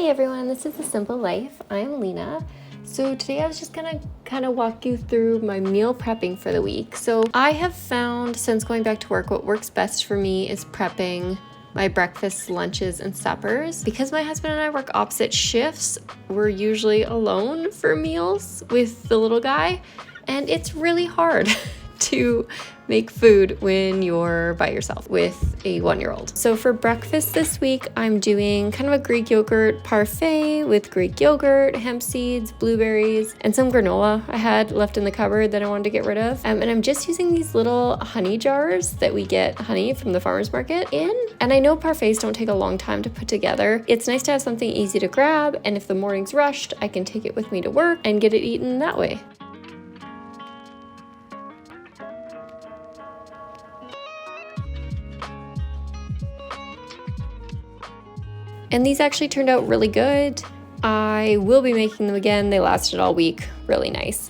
Hi everyone, this is The Simple Life. I'm Lena. So today I was just gonna kind of walk you through my meal prepping for the week. So I have found since going back to work, what works best for me is prepping my breakfasts, lunches, and suppers. Because my husband and I work opposite shifts, we're usually alone for meals with the little guy, and it's really hard to make food when you're by yourself with a 1-year-old. So for breakfast this week, I'm doing kind of a Greek yogurt parfait with Greek yogurt, hemp seeds, blueberries, and some granola I had left in the cupboard that I wanted to get rid of. And I'm just using these little honey jars that we get honey from the farmer's market in. And I know parfaits don't take a long time to put together. It's nice to have something easy to grab, and if the morning's rushed, I can take it with me to work and get it eaten that way. And these actually turned out really good. I will be making them again. They lasted all week. Really nice.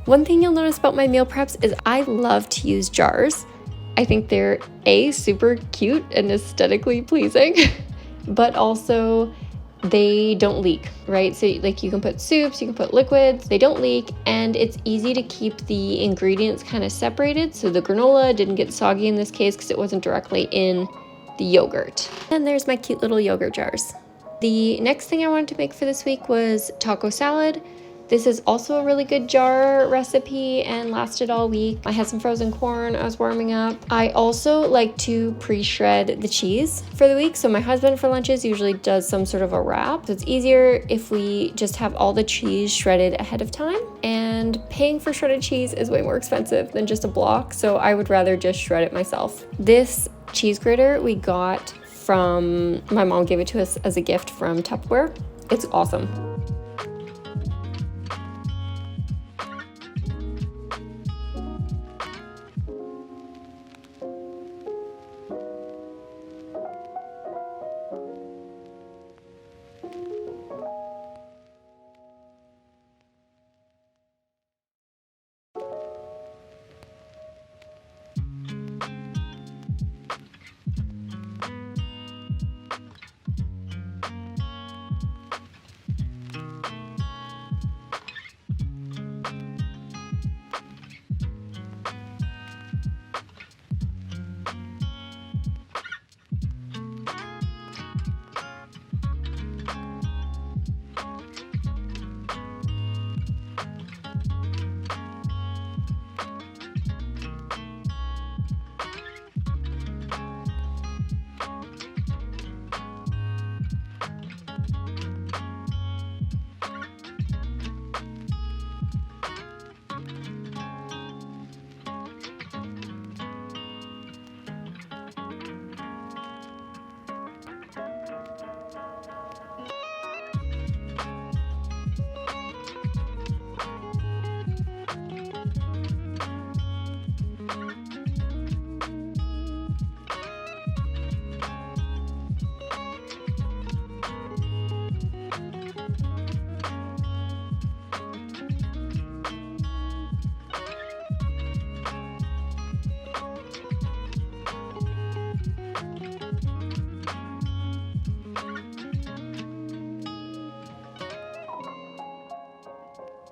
One thing you'll notice about my meal preps is I love to use jars. I think they're super cute and aesthetically pleasing, but also they don't leak, right? So like you can put soups, you can put liquids, they don't leak, and it's easy to keep the ingredients kind of separated. So the granola didn't get soggy in this case because it wasn't directly in the yogurt. And there's my cute little yogurt jars. The next thing I wanted to make for this week was taco salad. This is also a really good jar recipe and lasted all week. I had some frozen corn I was warming up. I also like to pre-shred the cheese for the week. So my husband for lunches usually does some sort of a wrap. So it's easier if we just have all the cheese shredded ahead of time. And paying for shredded cheese is way more expensive than just a block. So I would rather just shred it myself. This cheese grater we got from, my mom gave it to us as a gift from Tupperware. It's awesome.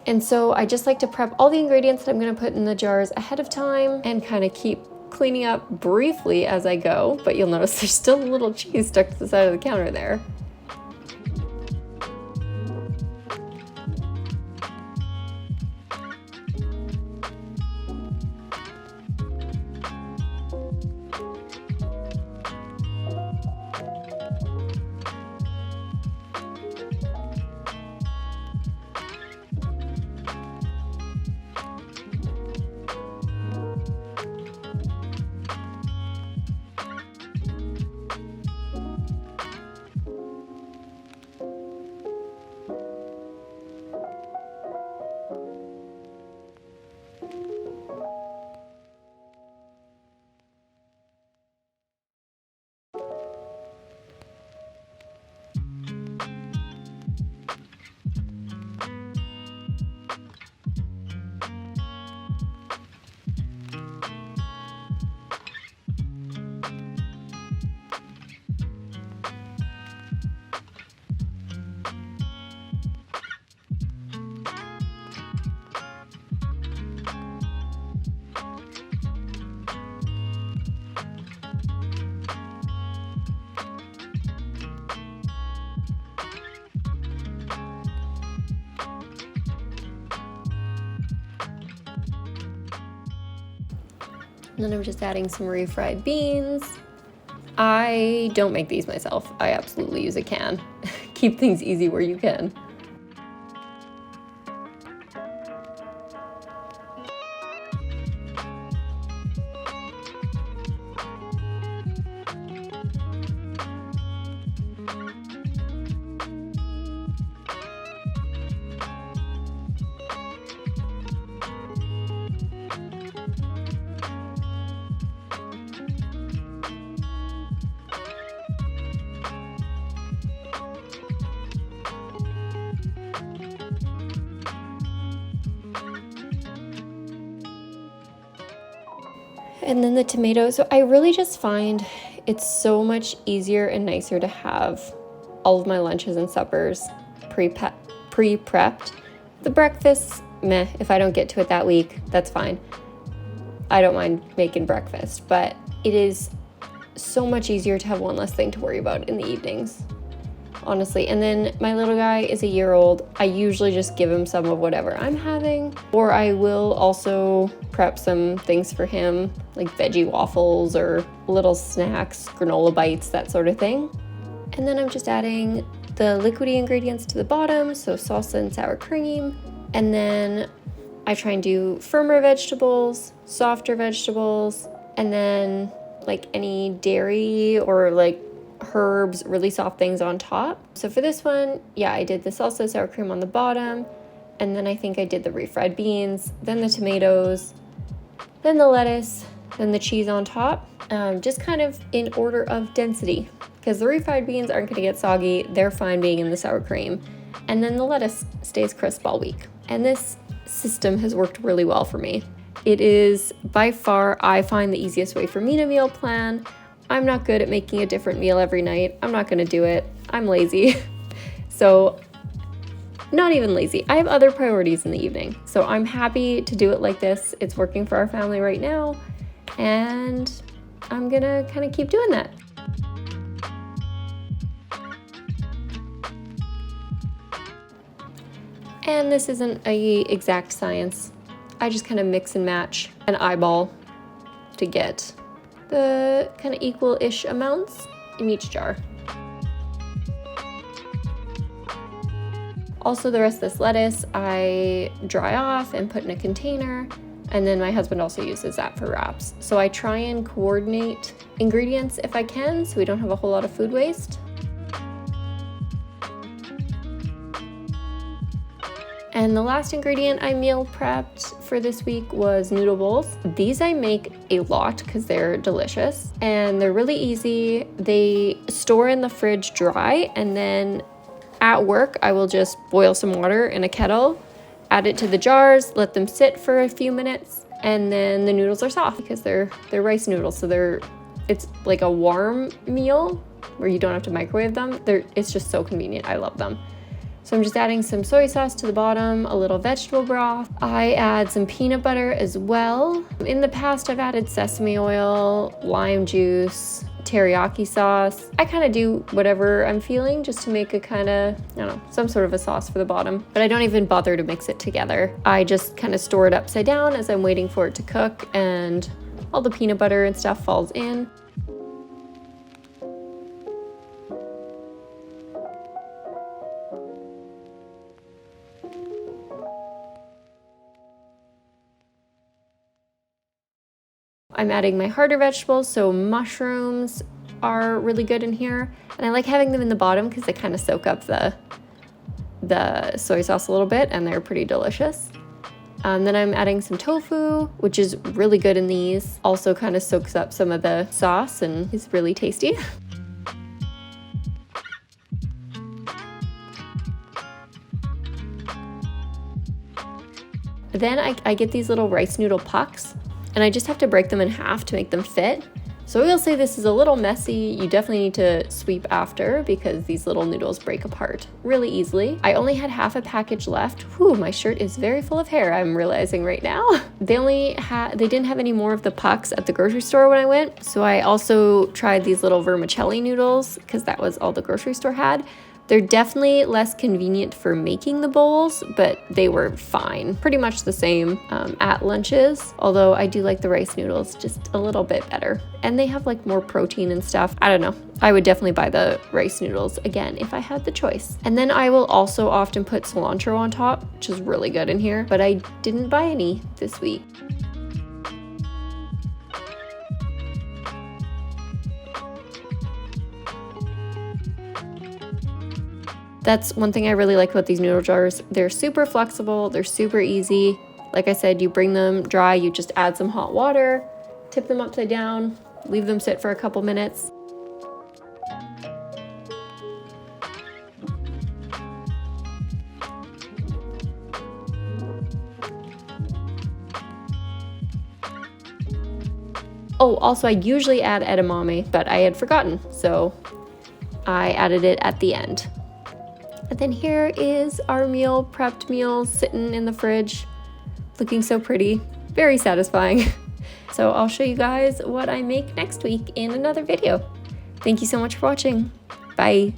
And so I just like to prep all the ingredients that I'm gonna put in the jars ahead of time and kind of keep cleaning up briefly as I go, but you'll notice there's still a little cheese stuck to the side of the counter there. And then I'm just adding some refried beans. I don't make these myself. I absolutely use a can. Keep things easy where you can. And then the tomatoes. So I really just find it's so much easier and nicer to have all of my lunches and suppers pre-prepped. The breakfast, meh, if I don't get to it that week, that's fine. I don't mind making breakfast, but it is so much easier to have one less thing to worry about in the evenings, honestly. And then my little guy is a year old. I usually just give him some of whatever I'm having, or I will also prep some things for him, like veggie waffles or little snacks, granola bites, that sort of thing. And then I'm just adding the liquidy ingredients to the bottom, so salsa and sour cream. And then I try and do firmer vegetables, softer vegetables, and then like any dairy or like herbs, really soft things on top. So for this one, yeah, I did the salsa, sour cream on the bottom, and then I think I did the refried beans, then the tomatoes, then the lettuce, then the cheese on top, just kind of in order of density, because the refried beans aren't going to get soggy. They're fine being in the sour cream, and then the lettuce stays crisp all week. And this system has worked really well for me. It is by far, I find, the easiest way for me to meal plan. I'm not good at making a different meal every night. I'm not going to do it. I'm lazy. So, not even lazy. I have other priorities in the evening. So I'm happy to do it like this. It's working for our family right now, and I'm gonna kind of keep doing that. And this isn't a exact science. I just kind of mix and match and eyeball to get the kind of equal-ish amounts in each jar. Also, the rest of this lettuce I dry off and put in a container, and then my husband also uses that for wraps. So I try and coordinate ingredients if I can, so we don't have a whole lot of food waste. And the last ingredient I meal prepped for this week was noodle bowls. These I make a lot because they're delicious and they're really easy. They store in the fridge dry, and then at work I will just boil some water in a kettle, add it to the jars, let them sit for a few minutes, and then the noodles are soft because they're rice noodles. So it's like a warm meal where you don't have to microwave them. It's just so convenient. I love them. So I'm just adding some soy sauce to the bottom, a little vegetable broth. I add some peanut butter as well. In the past, I've added sesame oil, lime juice, teriyaki sauce. I kind of do whatever I'm feeling just to make a kind of, I don't know, some sort of a sauce for the bottom. But I don't even bother to mix it together. I just kind of store it upside down as I'm waiting for it to cook, and all the peanut butter and stuff falls in. I'm adding my harder vegetables, so mushrooms are really good in here. And I like having them in the bottom because they kind of soak up the soy sauce a little bit, and they're pretty delicious. Then I'm adding some tofu, which is really good in these. Also kind of soaks up some of the sauce and is really tasty. Then I get these little rice noodle pucks, and I just have to break them in half to make them fit. So I will say this is a little messy. You definitely need to sweep after because these little noodles break apart really easily. I only had half a package left. Whew, my shirt is very full of hair, I'm realizing right now. They didn't have any more of the pucks at the grocery store when I went. So I also tried these little vermicelli noodles because that was all the grocery store had. They're definitely less convenient for making the bowls, but they were fine. Pretty much the same at lunches, although I do like the rice noodles just a little bit better. And they have like more protein and stuff. I don't know. I would definitely buy the rice noodles again if I had the choice. And then I will also often put cilantro on top, which is really good in here, but I didn't buy any this week. That's one thing I really like about these noodle jars. They're super flexible, they're super easy. Like I said, you bring them dry, you just add some hot water, tip them upside down, leave them sit for a couple minutes. Oh, also I usually add edamame, but I had forgotten, so I added it at the end. And then here is our meal, prepped meal, sitting in the fridge, looking so pretty, very satisfying. So I'll show you guys what I make next week in another video. Thank you so much for watching. Bye.